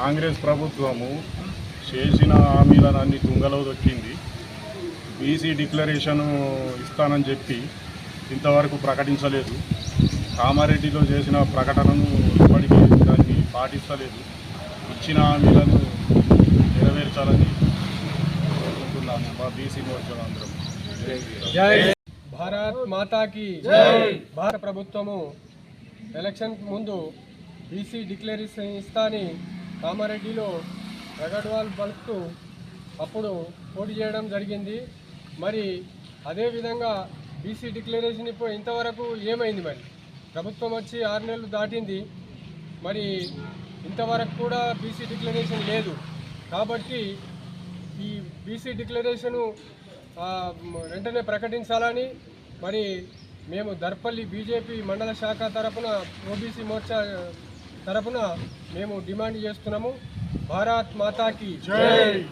కాంగ్రెస్ ప్రభుత్వము చేసిన హామీలన్నీ తుంగలో దొక్కింది. బీసీ డిక్లరేషన్ ఇస్తానని చెప్పి ఇంతవరకు ప్రకటించలేదు. కామారెడ్డిలో చేసిన ప్రకటనను ఇప్పటికీ దాన్ని పాటిస్తలేదు. ఇచ్చిన హామీలను నెరవేర్చాలని కోరుకుంటున్నాము మా బీసీ మోర్చా అందరం. భారత్ మాతాకి భారత ప్రభుత్వము ఎలక్షన్ ముందు బీసీ డిక్లరేషన్ ఇస్తాని కామారెడ్డిలో రగడ్వాల్ పలుకుతూ అప్పుడు పోటీ చేయడం జరిగింది. మరి అదేవిధంగా బీసీ డిక్లరేషన్ ఇప్పుడు ఇంతవరకు ఏమైంది? మరి ప్రభుత్వం వచ్చి 6 నెలలు దాటింది, మరి ఇంతవరకు కూడా బీసీ డిక్లరేషన్ లేదు. కాబట్టి ఈ బీసీ డిక్లరేషను వెంటనే ప్రకటించాలని మరి మేము దర్పల్లి బీజేపీ మండల శాఖ తరపున ఓబీసీ మోర్చా తరపున మేము డిమాండ్ చేస్తున్నాము. భారత్ మాతాకి జై.